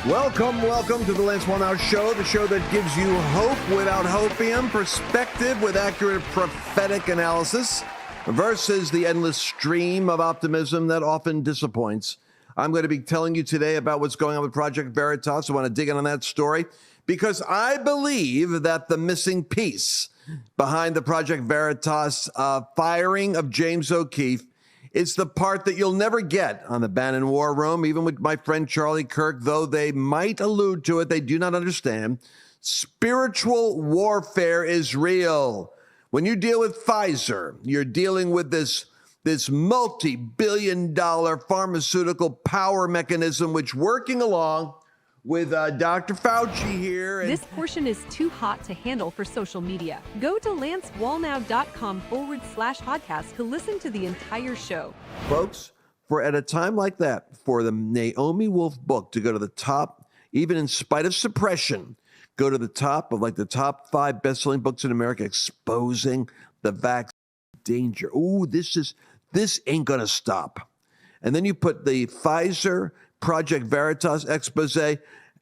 Welcome to the Lance Wallnau Show, the show that gives you hope without hopium, perspective with accurate prophetic analysis, versus the endless stream of optimism that often disappoints. I'm going to be telling you today about what's going on with Project Veritas. I want to dig in on that story because I believe that the missing piece behind the Project Veritas firing of James O'Keefe, it's the part that you'll never get on the Bannon War Room, even with my friend Charlie Kirk, though they might allude to it, they do not understand. Spiritual warfare is real. When you deal with Pfizer, you're dealing with this multi-billion-dollar pharmaceutical power mechanism, which working along with Dr. Fauci here. This portion is too hot to handle for social media. Go to lancewallnau.com/podcast to listen to the entire show. Folks, for at a time like that, for the Naomi Wolf book to go to the top, even in spite of suppression, go to the top of like the top 5 best-selling books in America, exposing the vaccine danger. Ooh, this ain't gonna stop. And then you put the Pfizer Project Veritas expose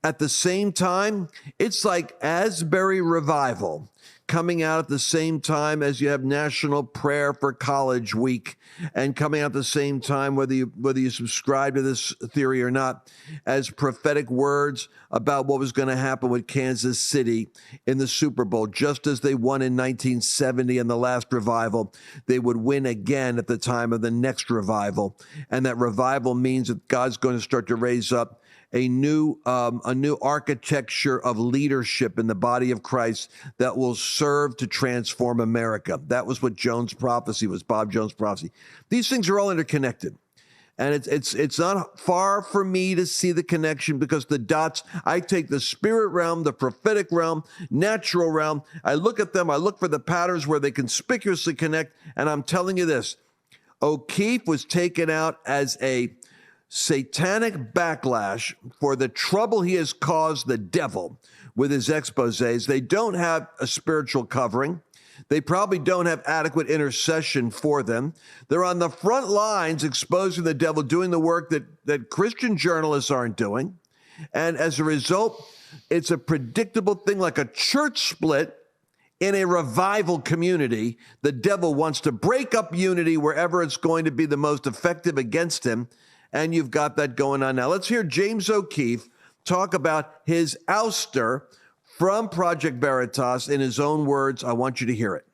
at the same time. It's like Asbury Revival coming out at the same time as you have National Prayer for College Week, and coming out at the same time, whether you subscribe to this theory or not, as prophetic words about what was going to happen with Kansas City in the Super Bowl. Just as they won in 1970 in the last revival, they would win again at the time of the next revival. And that revival means that God's going to start to raise up a new architecture of leadership in the body of Christ that will serve to transform America. That was what Jones' prophecy was, Bob Jones' prophecy. These things are all interconnected. And it's not far for me to see the connection, because the dots, I take the spirit realm, the prophetic realm, natural realm, I look at them, I look for the patterns where they conspicuously connect, and I'm telling you this, O'Keefe was taken out as a satanic backlash for the trouble he has caused the devil with his exposés. They don't have a spiritual covering. They probably don't have adequate intercession for them. They're on the front lines exposing the devil, doing the work that Christian journalists aren't doing. And as a result, it's a predictable thing, like a church split in a revival community. The devil wants to break up unity wherever it's going to be the most effective against him. And you've got that going on now. Let's hear James O'Keefe talk about his ouster from Project Veritas in his own words. I want you to hear it.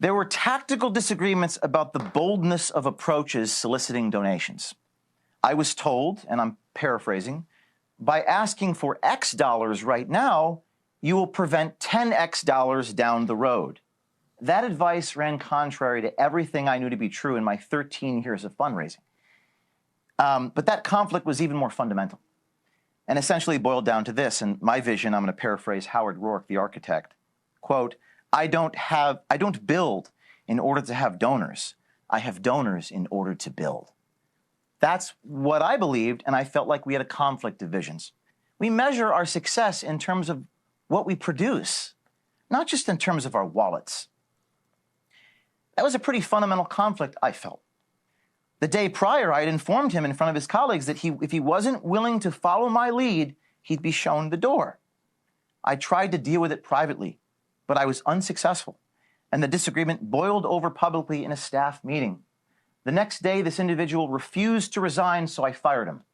There were tactical disagreements about the boldness of approaches soliciting donations. I was told, and I'm paraphrasing, by asking for X dollars right now, you will prevent 10X dollars down the road. That advice ran contrary to everything I knew to be true in my 13 years of fundraising. But that conflict was even more fundamental, and essentially boiled down to this. And my vision, I'm going to paraphrase Howard Rourke, the architect, quote, I don't build in order to have donors. I have donors in order to build. That's what I believed, and I felt like we had a conflict of visions. We measure our success in terms of what we produce, not just in terms of our wallets. That was a pretty fundamental conflict, I felt. The day prior, I had informed him in front of his colleagues that if he wasn't willing to follow my lead, he'd be shown the door. I tried to deal with it privately, but I was unsuccessful, and the disagreement boiled over publicly in a staff meeting. The next day, this individual refused to resign, so I fired him.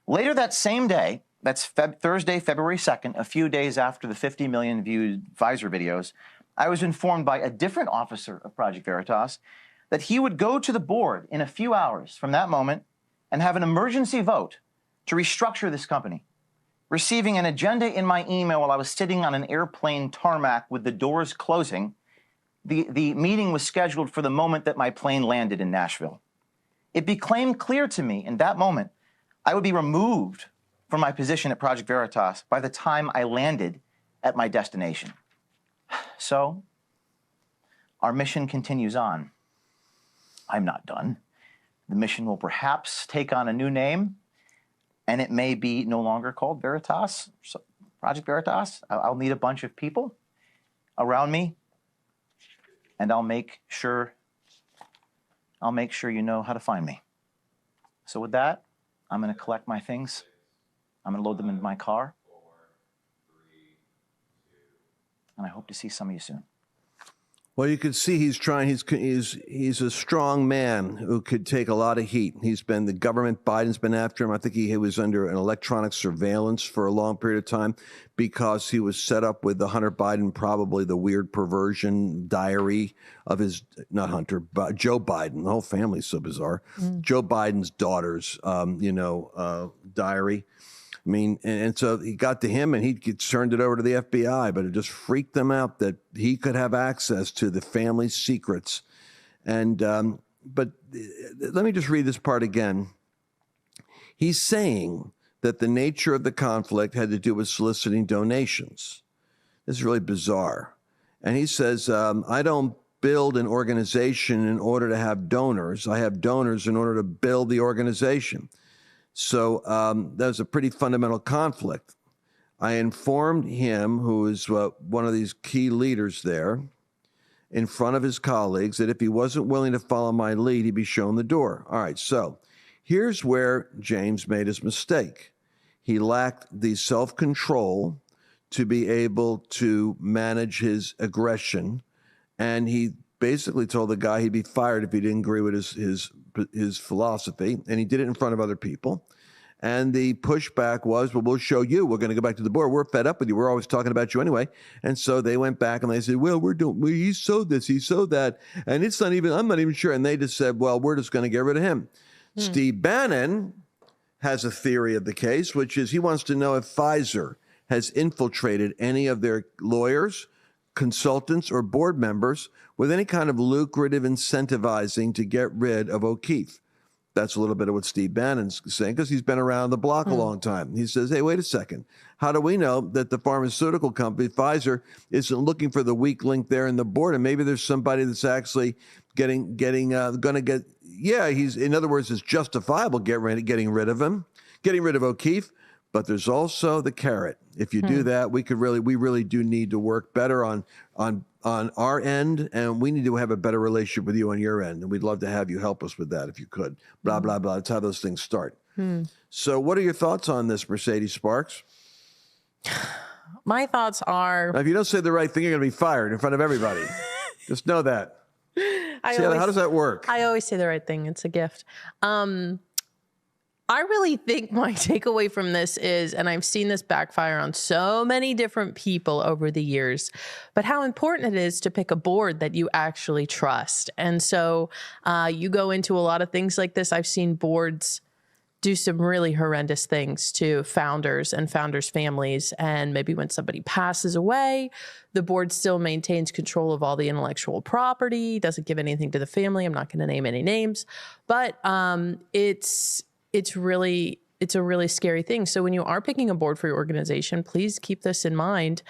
Later that same day, that's Thursday, February 2nd, a few days after the 50 million viewed Pfizer videos, I was informed by a different officer of Project Veritas that he would go to the board in a few hours from that moment and have an emergency vote to restructure this company. Receiving an agenda in my email while I was sitting on an airplane tarmac with the doors closing, the meeting was scheduled for the moment that my plane landed in Nashville. It became clear to me in that moment I would be removed from my position at Project Veritas by the time I landed at my destination. So, our mission continues on. I'm not done. The mission will perhaps take on a new name, and it may be no longer called Veritas, Project Veritas. I'll need a bunch of people around me, and I'll make sure you know how to find me. So with that, I'm going to collect my things. I'm going to load them into my car. And I hope to see some of you soon. Well, you can see he's trying. He's a strong man who could take a lot of heat. The government, Biden's been after him. I think he was under an electronic surveillance for a long period of time because he was set up with the Hunter Biden, probably the weird perversion diary of his, not Hunter, but Joe Biden. The whole family's so bizarre. Joe Biden's daughter's, diary. I mean, and so he got to him and he turned it over to the FBI, but it just freaked them out that he could have access to the family's secrets. And, but let me just read this part again. He's saying that the nature of the conflict had to do with soliciting donations. This is really bizarre. And he says, I don't build an organization in order to have donors. I have donors in order to build the organization. So that was a pretty fundamental conflict. I informed him, who is one of these key leaders there, in front of his colleagues, that if he wasn't willing to follow my lead, he'd be shown the door. All right, so here's where James made his mistake. He lacked the self-control to be able to manage his aggression, and he basically told the guy he'd be fired if he didn't agree with his philosophy, and he did it in front of other people. And the pushback was, well, we'll show you. We're going to go back to the board. We're fed up with you. We're always talking about you anyway. And so they went back and they said, well, he sowed this, he sowed that. And I'm not even sure. And they just said, well, we're just going to get rid of him. Steve Bannon has a theory of the case, which is he wants to know if Pfizer has infiltrated any of their lawyers, consultants, or board members with any kind of lucrative incentivizing to get rid of OKeefe. That's a little bit of what Steve Bannon's saying because he's been around the block a long time. He says, hey, wait a second. How do we know that the pharmaceutical company, Pfizer, isn't looking for the weak link there in the board? And maybe there's somebody that's actually going to get, in other words, it's justifiable getting rid of him, getting rid of OKeefe. But there's also the carrot. If you do that, we really do need to work better on our end, and we need to have a better relationship with you on your end. And we'd love to have you help us with that if you could. Blah, blah, blah. That's how those things start. So what are your thoughts on this, Mercedes Sparks? My thoughts are... Now, if you don't say the right thing, you're going to be fired in front of everybody. Just know that. How does that work? I always say the right thing. It's a gift. I really think my takeaway from this is, and I've seen this backfire on so many different people over the years, but how important it is to pick a board that you actually trust. And so you go into a lot of things like this. I've seen boards do some really horrendous things to founders and founders' families. And maybe when somebody passes away, the board still maintains control of all the intellectual property, doesn't give anything to the family. I'm not going to name any names, but it's a really scary thing. So when you are picking a board for your organization, please keep this in mind,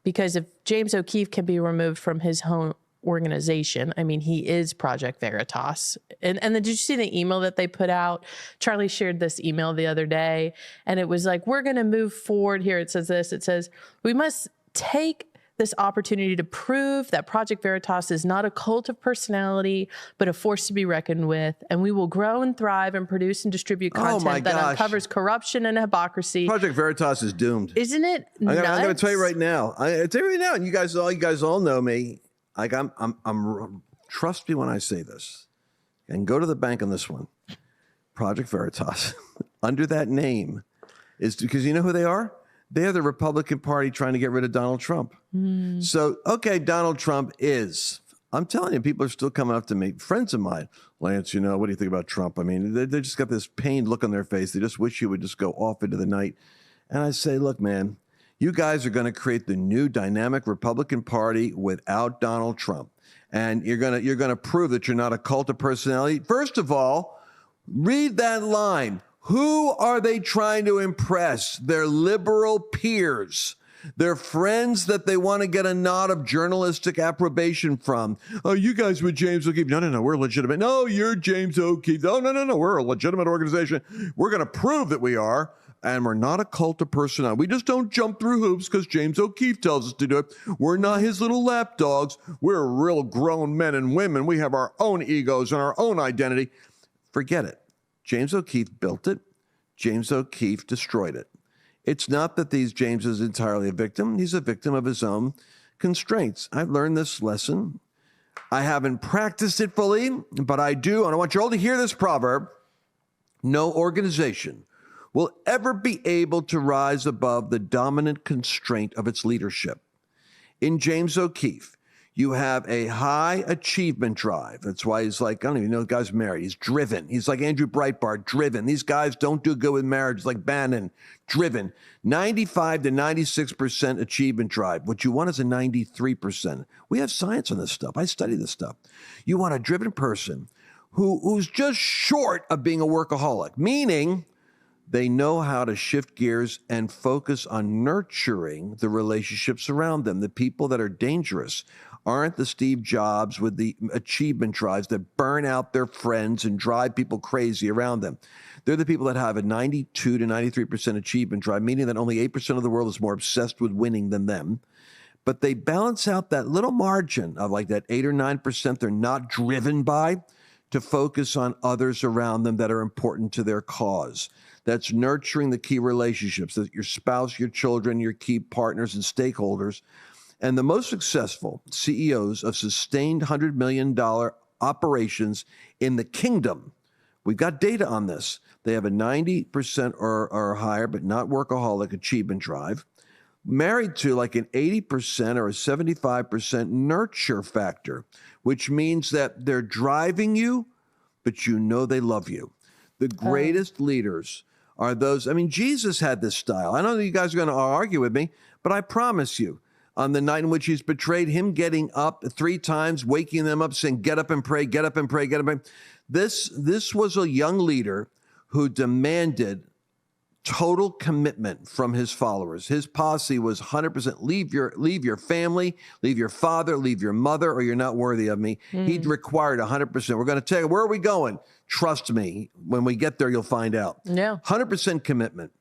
because if James O'Keefe can be removed from his home organization, I mean, he is Project Veritas. And then did you see the email that they put out? Charlie shared this email the other day, and it was like, we're going to move forward here. It says this, it says, we must take this opportunity to prove that Project Veritas is not a cult of personality, but a force to be reckoned with. And we will grow and thrive and produce and distribute content that uncovers corruption and hypocrisy. Project Veritas is doomed. Isn't it nuts? I'm going to tell you right now. And you guys all know me. Like I'm trust me when I say this. And go to the bank on this one. Project Veritas, under that name, is because you know who they are? They are the Republican Party trying to get rid of Donald Trump. So, okay, Donald Trump is. I'm telling you, people are still coming up to me, friends of mine. Lance, what do you think about Trump? I mean, they just got this pained look on their face. They just wish you would just go off into the night. And I say, look, man, you guys are going to create the new dynamic Republican Party without Donald Trump. And you're going to prove that you're not a cult of personality. First of all, read that line. Who are they trying to impress? Their liberal peers, their friends that they want to get a nod of journalistic approbation from. Oh, you guys with James O'Keefe. No, we're legitimate. No, you're James O'Keefe. Oh, no, we're a legitimate organization. We're going to prove that we are, and we're not a cult of personality. We just don't jump through hoops because James O'Keefe tells us to do it. We're not his little lapdogs. We're real grown men and women. We have our own egos and our own identity. Forget it. James O'Keefe built it. James O'Keefe destroyed it. It's not that James is entirely a victim. He's a victim of his own constraints. I've learned this lesson. I haven't practiced it fully, but I do. And I want you all to hear this proverb. No organization will ever be able to rise above the dominant constraint of its leadership. In James O'Keefe, you have a high achievement drive. That's why he's like, I don't even know the guy's married. He's driven. He's like Andrew Breitbart, driven. These guys don't do good with marriage, like Bannon, driven. 95 to 96% achievement drive. What you want is a 93%. We have science on this stuff. I study this stuff. You want a driven person who's just short of being a workaholic, meaning they know how to shift gears and focus on nurturing the relationships around them. The people that are dangerous aren't the Steve Jobs with the achievement drives that burn out their friends and drive people crazy around them. They're the people that have a 92 to 93% achievement drive, meaning that only 8% of the world is more obsessed with winning than them. But they balance out that little margin of like that 8 or 9% they're not driven by to focus on others around them that are important to their cause. That's nurturing the key relationships, that your spouse, your children, your key partners and stakeholders. And the most successful CEOs of sustained $100 million operations in the kingdom, we've got data on this. They have a 90% or higher, but not workaholic achievement drive, married to like an 80% or a 75% nurture factor, which means that they're driving you, but you know they love you. The greatest leaders are those. I mean, Jesus had this style. I know that you guys are going to argue with me, but I promise you, on the night in which he's betrayed, him getting up 3 times, waking them up, saying, get up and pray, get up and pray, get up and pray. This was a young leader who demanded total commitment from his followers. His posse was 100% leave your family, leave your father, leave your mother, or you're not worthy of me. He'd required 100%. We're going to tell you, where are we going? Trust me. When we get there, you'll find out. Yeah. 100% commitment.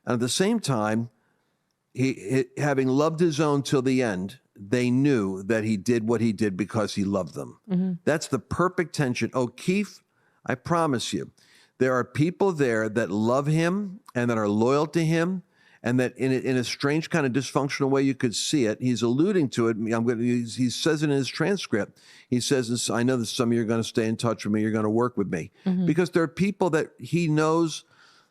And at the same time, he having loved his own till the end, they knew that he did what he did because he loved them. That's the perfect tension. O'Keefe, I promise you, there are people there that love him and that are loyal to him, and that in a strange kind of dysfunctional way, you could see it. He's alluding to it. He says it in his transcript. He says, I know that some of you are going to stay in touch with me. You're going to work with me. Because there are people that he knows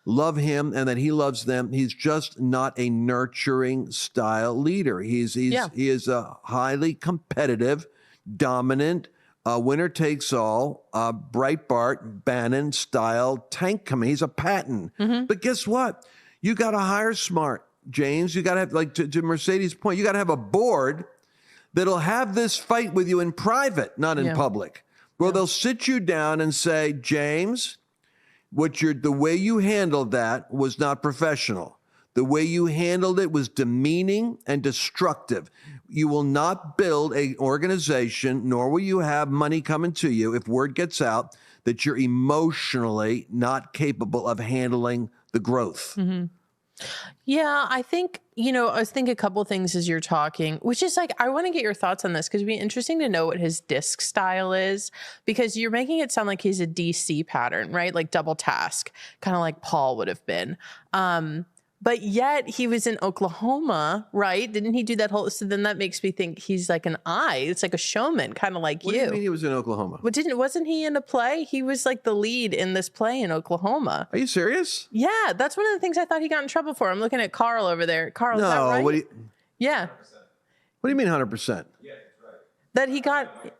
love him and that he loves them. He's just not a nurturing style leader. He is a highly competitive, dominant, winner takes all, Breitbart, Bannon style tank coming. He's a Patton. But guess what? You got to hire smart, James. You got to have, like to Mercedes' point, you got to have a board that'll have this fight with you in private, not in public. Well, they'll sit you down and say, James, the way you handled that was not professional. The way you handled it was demeaning and destructive. You will not build an organization, nor will you have money coming to you if word gets out that you're emotionally not capable of handling the growth. Yeah, I think, I was thinking a couple of things as you're talking, which is like, I want to get your thoughts on this because it'd be interesting to know what his disc style is, because you're making it sound like he's a DC pattern, right? Like double task, kind of like Paul would have been. But yet he was in Oklahoma, right? Didn't he do that whole? So then that makes me think he's like an It's like a showman, kind of like What do you mean he was in Oklahoma? But wasn't he in a play? He was like the lead in this play in Oklahoma. Are you serious? Yeah, that's one of the things I thought he got in trouble for. I'm looking at Carl over there. Carl, is that right? Yeah. What do you mean 100%? Yeah, that's right. That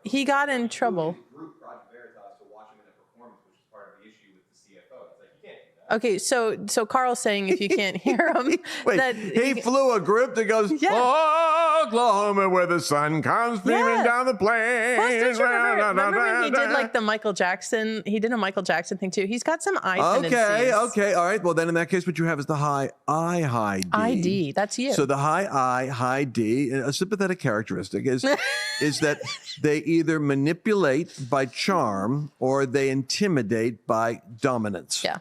he got in trouble. Group Project Veritas to watch him in a performance, which is part of the issue with the CFO. It's like, you can't do that. Okay, so Carl's saying if you can't hear him, Wait, that he flew a group that goes, Oklahoma, where the sun comes streaming down the plain. Plus, don't you remember when he did like the Michael Jackson? He did a Michael Jackson thing too. He's got some eye tendencies. Okay, all right. Well, then in that case, what you have is the high I, high D. ID, that's you. So the high I, high D, a sympathetic characteristic is that they either manipulate by charm or they intimidate by dominance. Yeah.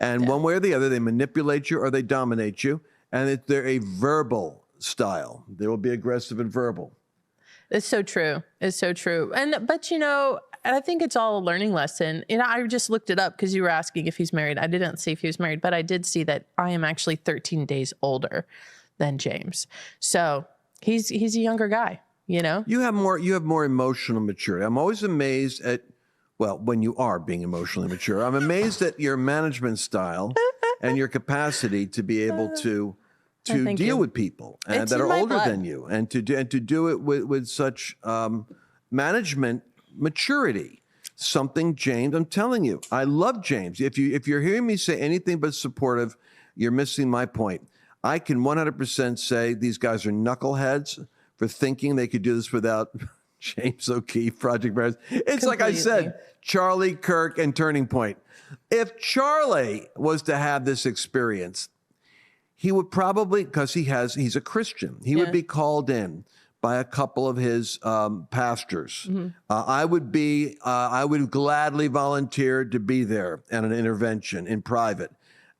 And one way or the other, they manipulate you or they dominate you. And they're a verbal style. They will be aggressive and verbal. It's so true. It's so true. But I think it's all a learning lesson. I just looked it up because you were asking if he's married. I didn't see if he was married, but I did see that I am actually 13 days older than James. So he's a younger guy, You have more emotional maturity. I'm always amazed at, well, when you are being emotionally mature, I'm amazed at your management style and your capacity to be able to deal with people that are older than you, and to do it with such management maturity. Something, James, I'm telling you, I love James. If you're hearing me say anything but supportive, you're missing my point. I can 100% say these guys are knuckleheads for thinking they could do this without James O'Keefe, Project Veritas. It's like I said, Charlie, Kirk, and Turning Point. If Charlie was to have this experience, he would probably, because he's a Christian, he would be called in by a couple of his pastors. I would gladly volunteer to be there at an intervention in private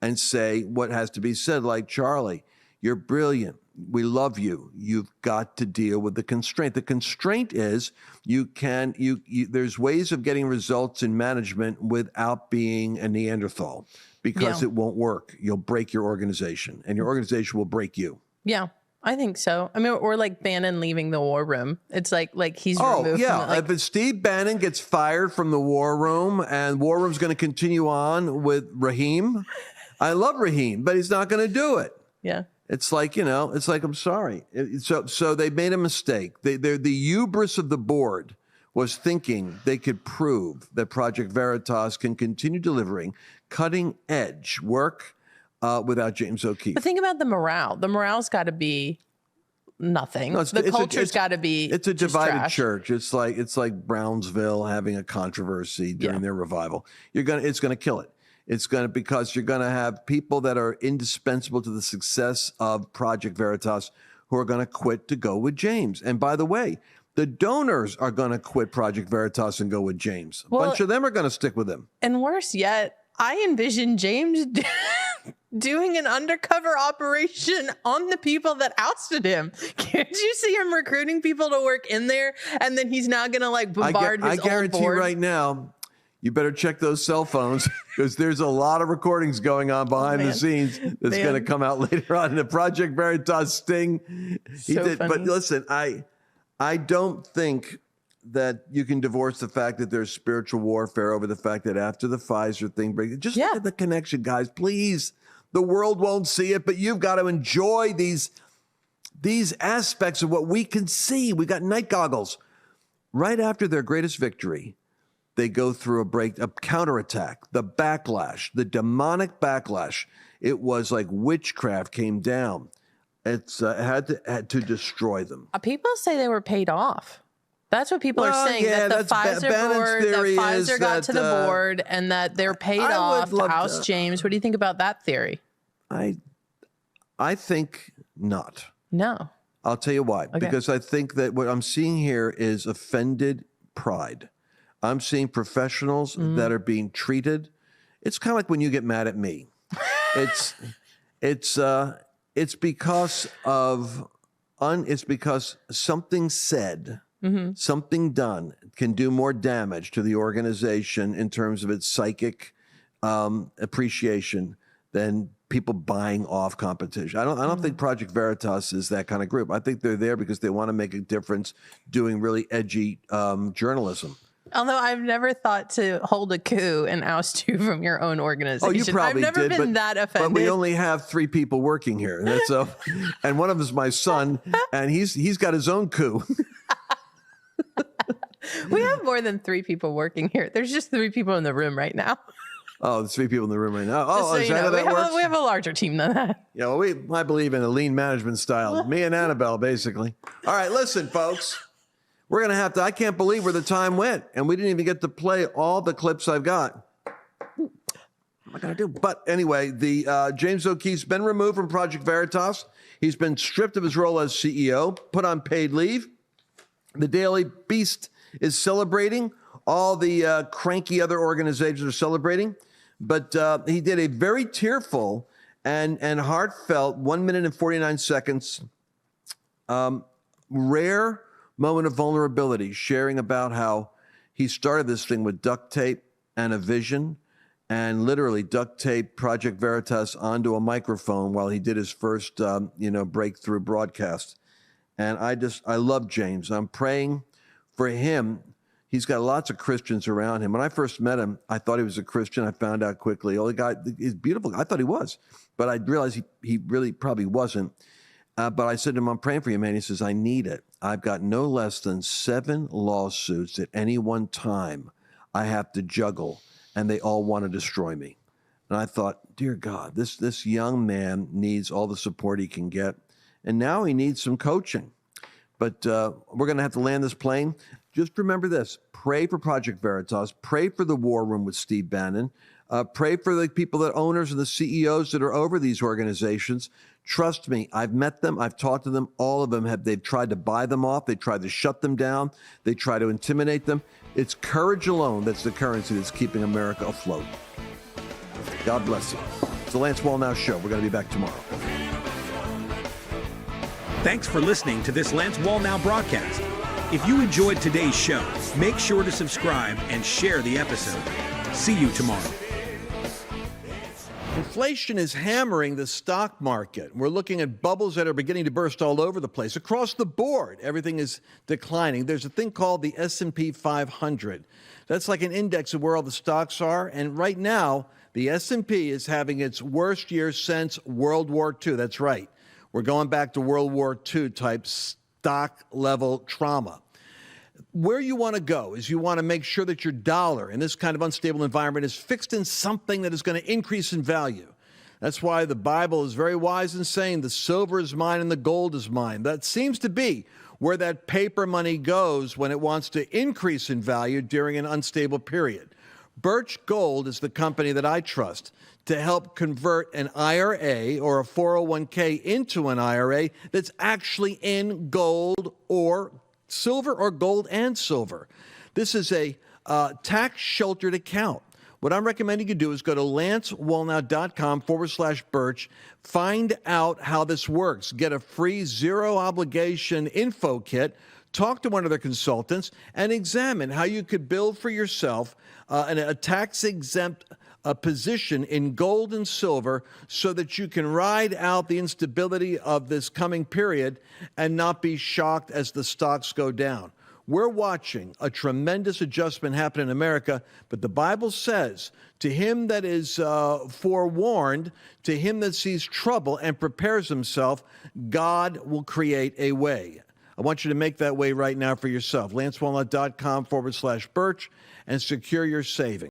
and say what has to be said, like, Charlie, you're brilliant. We love you. You've got to deal with the constraint. The constraint is there's ways of getting results in management without being a Neanderthal, because it won't work. You'll break your organization, and your organization will break you. Yeah, I think so. I mean, or like Bannon leaving the war room. It's like he's removed. From it, if Steve Bannon gets fired from the war room, and war room's going to continue on with Raheem, I love Raheem, but he's not going to do it. Yeah. It's like, I'm sorry. So they made a mistake. The hubris of the board was thinking they could prove that Project Veritas can continue delivering cutting edge work without James O'Keefe. But think about the morale. The morale's got to be nothing. No, the culture's got to be. It's a divided church. It's like Brownsville having a controversy during their revival. It's going to kill it. Because you're going to have people that are indispensable to the success of Project Veritas who are going to quit to go with James. And by the way, the donors are going to quit Project Veritas and go with James. A bunch of them are going to stick with him. And worse yet, I envision James doing an undercover operation on the people that ousted him. Can't you see him recruiting people to work in there? And then he's now going to bombard his own board? I guarantee you right now, you better check those cell phones, because there's a lot of recordings going on behind the scenes that's going to come out later on in the Project Veritas sting. Funny. But listen, I don't think that you can divorce the fact that there's spiritual warfare over the fact that after the Pfizer thing, just look at the connection, guys, please. The world won't see it, but you've got to enjoy these aspects of what we can see. We got night goggles. Right after their greatest victory, they go through a counterattack, the backlash, the demonic backlash. It was like witchcraft came down. It's had to destroy them. People say they were paid off. That's what people are saying. Yeah, that the Pfizer got to the board, and that they're paid off to oust James. What do you think about that theory? I think not. No. I'll tell you why. Okay. Because I think that what I'm seeing here is offended pride. I'm seeing professionals that are being treated. It's kind of like when you get mad at me. It's because something said, something done can do more damage to the organization in terms of its psychic appreciation than people buying off competition. I don't think Project Veritas is that kind of group. I think they're there because they want to make a difference doing really edgy journalism. Although I've never thought to hold a coup and oust you from your own organization. Oh, you probably I've never been that offended. But we only have 3 people working here. And one of them is my son, and he's got his own coup. We have more than 3 people working here. There's just 3 people in the room right now. Oh, there's 3 people in the room right now. Oh, so is that how that works? We have a larger team than that. Yeah, well, I believe in a lean management style. Me and Annabelle, basically. All right, listen, folks. We're going to have to, I can't believe where the time went, and we didn't even get to play all the clips I've got. What am I going to do? But anyway, James O'Keefe's been removed from Project Veritas. He's been stripped of his role as CEO, put on paid leave. The Daily Beast is celebrating. All the cranky other organizations are celebrating. But he did a very tearful and heartfelt 1 minute and 49 seconds, rare moment of vulnerability, sharing about how he started this thing with duct tape and a vision, and literally duct tape Project Veritas onto a microphone while he did his first, breakthrough broadcast. And I love James. I'm praying for him. He's got lots of Christians around him. When I first met him, I thought he was a Christian. I found out quickly. Oh, the guy is beautiful. I thought he was, but I realized he really probably wasn't. But I said to him, I'm praying for you, man. He says, I need it. I've got no less than 7 lawsuits at any one time I have to juggle, and they all want to destroy me. And I thought, dear God, this young man needs all the support he can get. And now he needs some coaching. But we're going to have to land this plane. Just remember this. Pray for Project Veritas. Pray for the War Room with Steve Bannon. Pray for the people, that owners and the CEOs that are over these organizations. Trust me, I've met them. I've talked to them. All of them they've tried to buy them off. They tried to shut them down. They try to intimidate them. It's courage alone that's the currency that's keeping America afloat. God bless you. It's the Lance Wallnau Show. We're going to be back tomorrow. Thanks for listening to this Lance Wallnau broadcast. If you enjoyed today's show, make sure to subscribe and share the episode. See you tomorrow. Inflation is hammering the stock market. We're looking at bubbles that are beginning to burst all over the place. Across the board, everything is declining. There's a thing called the S&P 500. That's like an index of where all the stocks are. And right now, the S&P is having its worst year since World War II. That's right. We're going back to World War II type stock level trauma. Where you want to go is you want to make sure that your dollar in this kind of unstable environment is fixed in something that is going to increase in value. That's why the Bible is very wise in saying the silver is mine and the gold is mine. That seems to be where that paper money goes when it wants to increase in value during an unstable period. Birch Gold is the company that I trust to help convert an IRA or a 401k into an IRA that's actually in gold or silver, or gold and silver. This is a tax-sheltered account. What I'm recommending you do is go to lancewallnau.com/Birch, find out how this works, get a free zero-obligation info kit, talk to one of their consultants, and examine how you could build for yourself a tax-exempt position in gold and silver so that you can ride out the instability of this coming period and not be shocked as the stocks go down. We're watching a tremendous adjustment happen in America, but the Bible says, to him that is forewarned, to him that sees trouble and prepares himself, God will create a way. I want you to make that way right now for yourself. LanceWallnau.com/Birch and secure your savings.